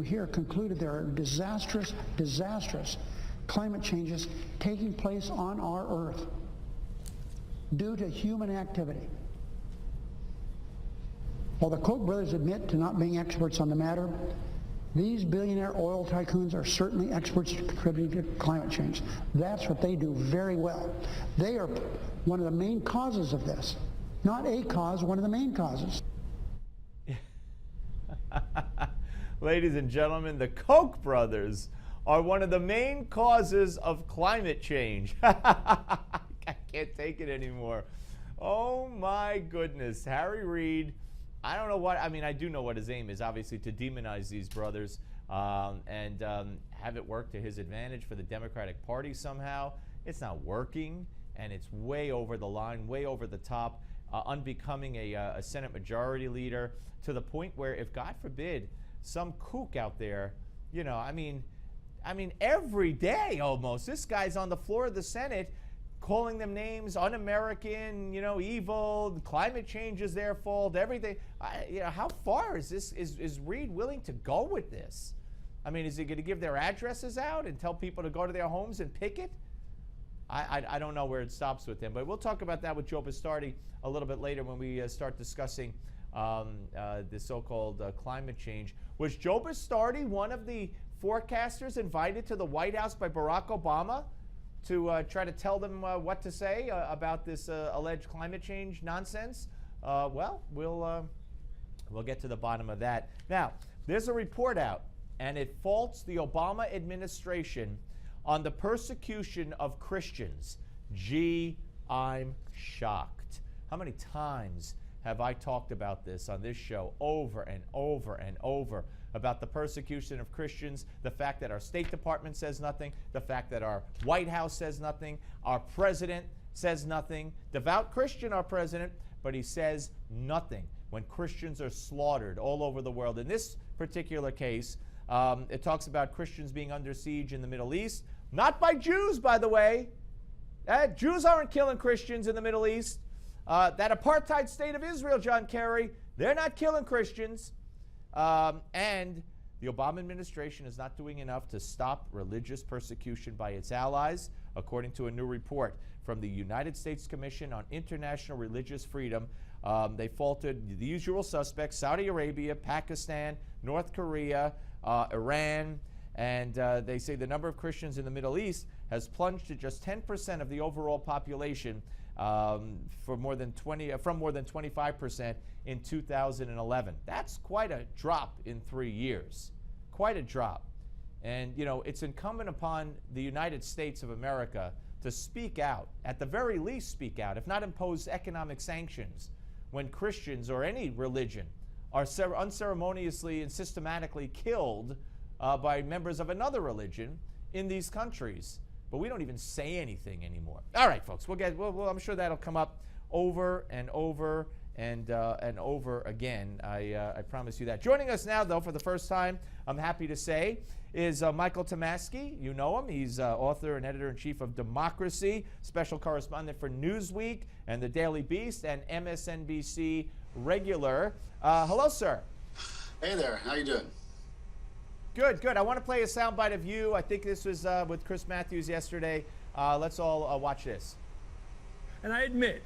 here concluded there are disastrous climate changes taking place on our Earth due to human activity. While the Koch brothers admit to not being experts on the matter, these billionaire oil tycoons are certainly experts at contributing to climate change. That's what they do very well. They are one of the main causes of this. Not a cause, one of the main causes. Ladies and gentlemen, the Koch brothers are one of the main causes of climate change. I can't take it anymore. Oh my goodness. Harry Reid, I don't know what, I mean, I do know what his aim is, obviously, to demonize these brothers and have it work to his advantage for the Democratic Party somehow. It's not working, and it's way over the line, way over the top, unbecoming a Senate Majority Leader, to the point where, if God forbid, some kook out there, you know, I mean, every day almost, this guy's on the floor of the Senate calling them names, un-American, you know, evil, climate change is their fault, everything. You know, how far is this? Is Reid willing to go with this? I mean, is he going to give their addresses out and tell people to go to their homes and picket? I don't know where it stops with him, but we'll talk about that with Joe Bastardi a little bit later when we start discussing the so-called climate change. Was Joe Bastardi one of the forecasters invited to the White House by Barack Obama to try to tell them what to say about this alleged climate change nonsense? Well, we'll get to the bottom of that. Now, there's a report out, and it faults the Obama administration on the persecution of Christians. Gee, I'm shocked. How many times have I talked about this on this show over and over and over, about the persecution of Christians, the fact that our State Department says nothing, the fact that our White House says nothing, our president says nothing, devout Christian, our president, but he says nothing when Christians are slaughtered all over the world. In this particular case, it talks about Christians being under siege in the Middle East, not by Jews, by the way. Jews aren't killing Christians in the Middle East. That apartheid state of Israel, John Kerry, they're not killing Christians. And the Obama administration is not doing enough to stop religious persecution by its allies, according to a new report from the United States Commission on International Religious Freedom. They faulted the usual suspects: Saudi Arabia, Pakistan, North Korea, Iran, and they say the number of Christians in the Middle East has plunged to just 10% of the overall population, from more than 25% in 2011. That's quite a drop in 3 years. Quite a drop. And, you know, it's incumbent upon the United States of America to speak out, at the very least speak out, if not impose economic sanctions, when Christians or any religion are unceremoniously and systematically killed by members of another religion in these countries. But we don't even say anything anymore. All right, folks, I'm sure that'll come up over and over and over again. I promise you that. Joining us now, though, for the first time, I'm happy to say, is Michael Tomasky. You know him. He's author and editor-in-chief of Democracy, special correspondent for Newsweek and the Daily Beast, and MSNBC regular. Hello, sir. Hey there. How you doing? Good, good. I want to play a soundbite of you. I think this was with Chris Matthews yesterday. Let's all watch this. And I admit,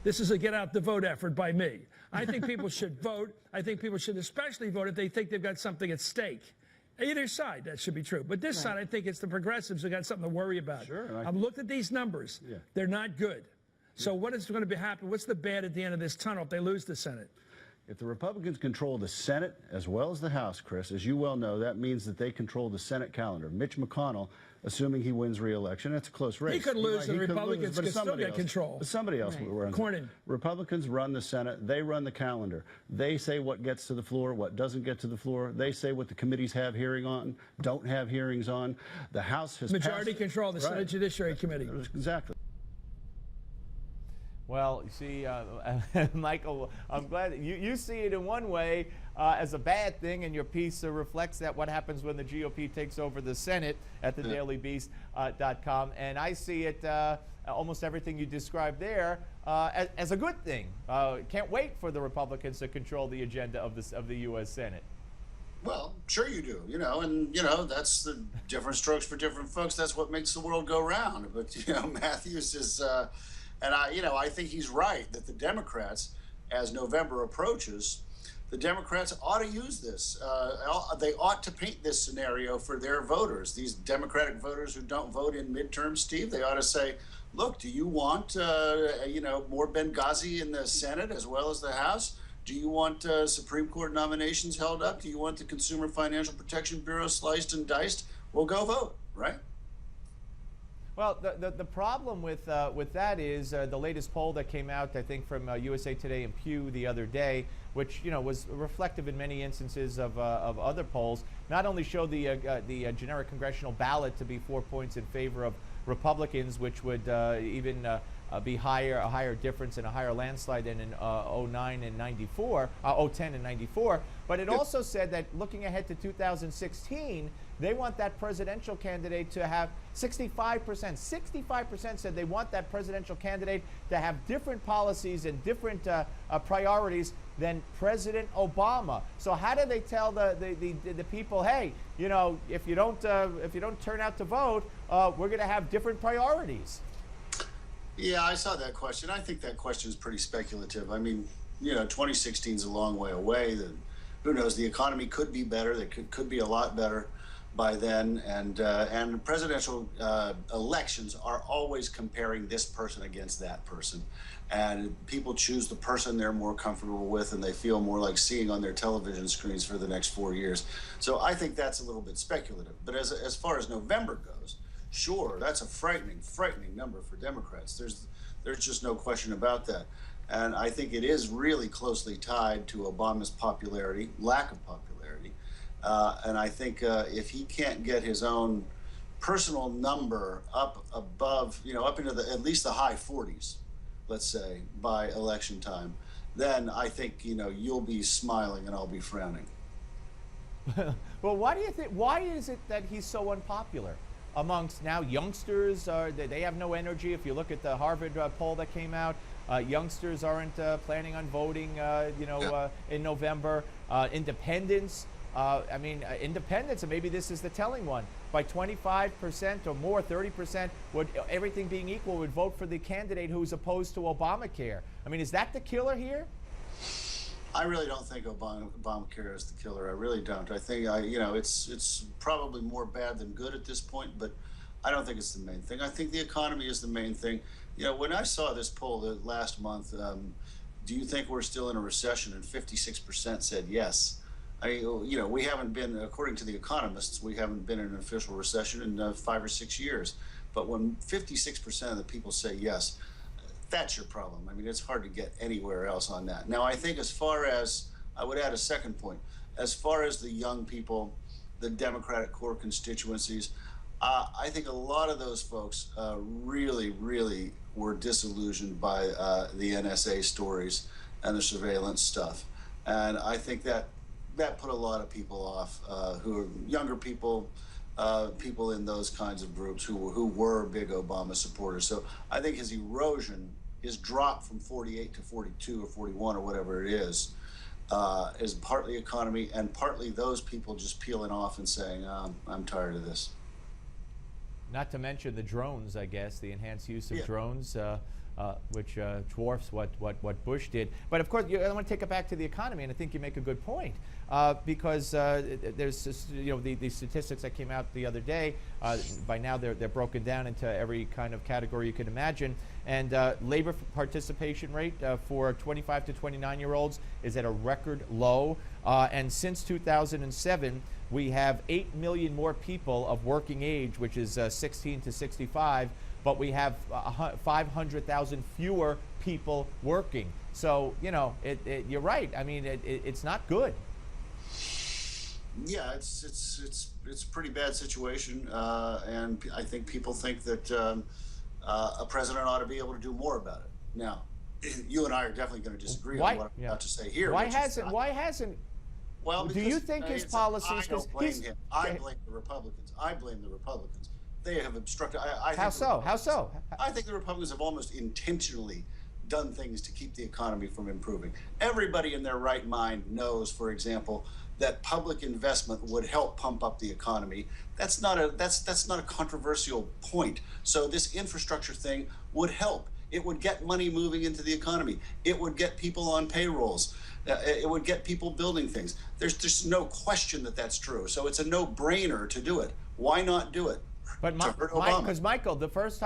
this is a get out the vote effort by me. I think people should vote. I think people should especially vote if they think they've got something at stake. Either side, that should be true. But this side, I think it's the progressives who got something to worry about. Sure. I've looked at these numbers. Yeah. They're not good. So what is going to be happening? What's the bad at the end of this tunnel if they lose the Senate? If the Republicans control the Senate as well as the House, Chris, as you well know, that means that they control the Senate calendar. Mitch McConnell, assuming he wins re-election, it's a close race. He could lose, and the Republicans could still get control. But somebody else will run it. Republicans run the Senate. They run the calendar. They say what gets to the floor, what doesn't get to the floor. They say what the committees have hearing on, don't have hearings on. The House has majority control, the Senate Judiciary Committee. Exactly. Well, you see, Michael, I'm glad that you see it in one way as a bad thing, and your piece reflects that, what happens when the GOP takes over the Senate at thedailybeast.com. And I see it, almost everything you described there, as a good thing. Can't wait for the Republicans to control the agenda of the U.S. Senate. Well, sure you do, and that's the different strokes for different folks. That's what makes the world go round. But Matthews is, and I think he's right that the Democrats, as November approaches, the Democrats ought to use this. They ought to paint this scenario for their voters, these Democratic voters who don't vote in midterms, Steve. They ought to say, look, do you want, more Benghazi in the Senate as well as the House? Do you want Supreme Court nominations held up? Do you want the Consumer Financial Protection Bureau sliced and diced? Well, go vote, right? Well, the problem with that is the latest poll that came out, I think, from USA Today and Pew the other day, which was reflective in many instances of other polls, not only showed the generic congressional ballot to be 4 points in favor of Republicans, which would even be a higher difference and a higher landslide than in 09 and 94, 010 and 94. But it also said that looking ahead to 2016, they want that presidential candidate to have 65%. 65% said they want that presidential candidate to have different policies and different priorities than President Obama. So how do they tell the people, hey, if you don't turn out to vote, we're going to have different priorities? Yeah, I saw that question. I think that question is pretty speculative. I mean, 2016 is a long way away. Who knows? The economy could be better. It could be a lot better by then. And presidential elections are always comparing this person against that person. And people choose the person they're more comfortable with and they feel more like seeing on their television screens for the next 4 years. So I think that's a little bit speculative. But as far as November goes, sure, that's a frightening number for Democrats. There's just no question about that. And I think it is really closely tied to Obama's popularity, lack of popularity. And I think if he can't get his own personal number up above, up into at least the high 40s, let's say, by election time, then I think, you'll be smiling and I'll be frowning. Well, why is it that he's so unpopular amongst now youngsters? They have no energy. If you look at the Harvard poll that came out, youngsters aren't planning on voting, in November. Independents, independents, and maybe this is the telling one, by 25% or more, 30%, would, everything being equal, would vote for the candidate who's opposed to Obamacare. I mean, is that the killer here? I really don't think Obamacare is the killer. I really don't. I think it's probably more bad than good at this point, but I don't think it's the main thing. I think the economy is the main thing. When I saw this poll last month, do you think we're still in a recession? And 56% said yes. We haven't been, according to the economists, we haven't been in an official recession in 5 or 6 years. But when 56% of the people say yes, that's your problem. I mean, it's hard to get anywhere else on that. Now, I think as far as, I would add a second point, as far as the young people, the Democratic core constituencies, I think a lot of those folks really, really were disillusioned by the NSA stories and the surveillance stuff. And I think that put a lot of people off, who are younger people, people in those kinds of groups who were big Obama supporters. So I think his erosion, his drop from 48 to 42 or 41 or whatever it is partly economy and partly those people just peeling off and saying, I'm tired of this. Not to mention the drones, I guess, the enhanced use of drones, which dwarfs what Bush did. But of course, I want to take it back to the economy, and I think you make a good point, because there's just, the statistics that came out the other day. By now, they're broken down into every kind of category you can imagine. And labor participation rate for 25 to 29-year-olds is at a record low. And since 2007, we have 8 million more people of working age, which is 16 to 65, but we have 500,000 fewer people working. So, you're right. I mean, it's not good. Yeah, it's a pretty bad situation, and I think people think that a president ought to be able to do more about it. Now, you and I are definitely going to disagree on what I'm about to say here. Why hasn't? Well, do you think his policies? I don't blame him. I blame the Republicans. They have obstructed. How so? I think the Republicans have almost intentionally done things to keep the economy from improving. Everybody in their right mind knows, for example, that public investment would help pump up the economy. That's not a controversial point. So this infrastructure thing would help. It would get money moving into the economy. It would get people on payrolls. It would get people building things. There's just no question that that's true. So it's a no-brainer to do it. Why not do it? But because Michael, the first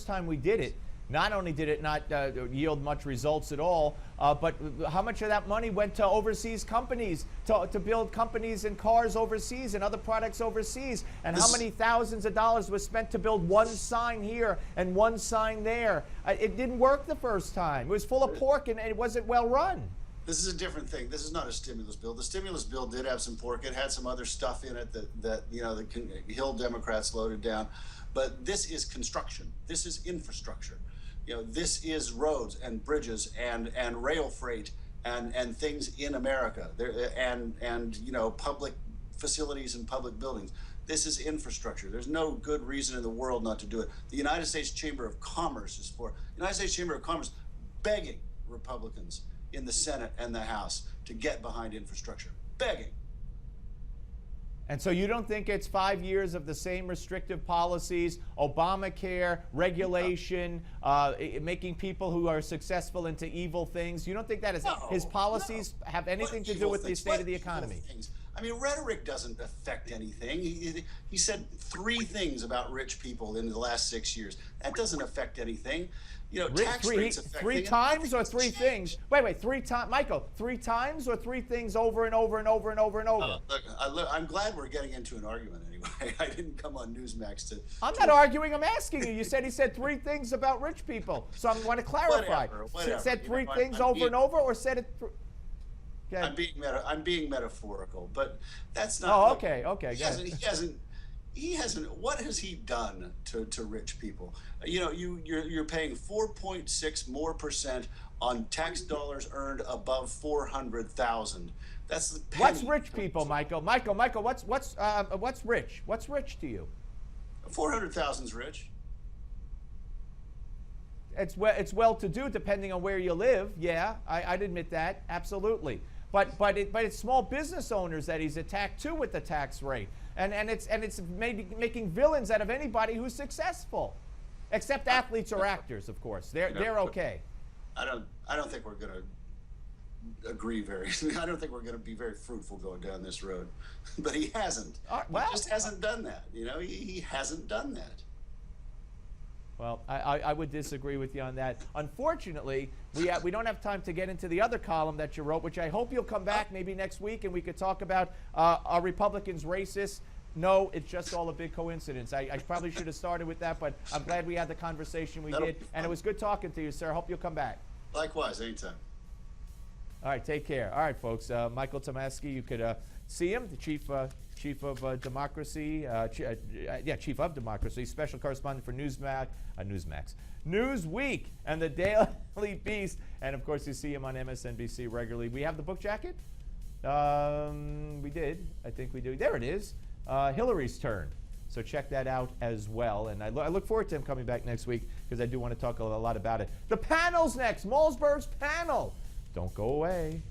time we did it, not only did it not yield much results at all, but how much of that money went to overseas companies, to build companies and cars overseas and other products overseas? And how many thousands of dollars was spent to build one sign here and one sign there? It didn't work the first time. It was full of pork and it wasn't well run. This is a different thing. This is not a stimulus bill. The stimulus bill did have some pork. It had some other stuff in it that the Hill Democrats loaded down. But this is construction. This is infrastructure. This is roads and bridges and rail freight and things in America and public facilities and public buildings. This is infrastructure. There's no good reason in the world not to do it. The United States Chamber of Commerce is for United States Chamber of Commerce begging Republicans in the Senate and the House to get behind infrastructure. Begging. And so you don't think it's 5 years of the same restrictive policies, Obamacare, regulation, making people who are successful into evil things? You don't think that his policies have anything to do with the state of the economy? I mean, rhetoric doesn't affect anything. He said 3 things about rich people in the last 6 years. That doesn't affect anything. Tax rates affect 3 times or 3 things? Wait, 3 times, Michael. 3 times or 3 things over and over and over and over and over? Look, I'm glad we're getting into an argument anyway. I didn't come on Newsmax to. I'm not arguing. I'm asking you. You said he said 3 things about rich people, so I want to clarify. Whatever. Said 3 things over and over, or said it? I'm being metaphorical, but that's not. Oh, okay. He hasn't. What has he done to rich people? You're paying 4.6% more on tax dollars earned above 400,000. That's the penny. What's rich people, Michael? Michael, what's rich? What's rich to you? 400,000's rich. It's well-to-do depending on where you live. Yeah, I'd admit that, absolutely. But it's small business owners that he's attacked too with the tax rate, and it's making villains out of anybody who's successful, except athletes or actors, of course. They're okay. I don't think we're going to agree I don't think we're going to be very fruitful going down this road. But he hasn't. He just hasn't done that. He hasn't done that. Well, I would disagree with you on that. Unfortunately, we don't have time to get into the other column that you wrote, which I hope you'll come back maybe next week and we could talk about are Republicans racist? No, it's just all a big coincidence. I probably should have started with that, but I'm glad we had the conversation we did. And it was good talking to you, sir. I hope you'll come back. Likewise, anytime. All right, take care. All right, folks. Michael Tomasky, you could see him, the chief of democracy, chief of democracy, special correspondent for Newsweek, and the Daily Beast, and of course you see him on MSNBC regularly. We have the book jacket. We did. I think we do. There it is. Hillary's turn. So check that out as well. And I look forward to him coming back next week because I do want to talk a lot about it. The panel's next. Malzberg's panel. Don't go away.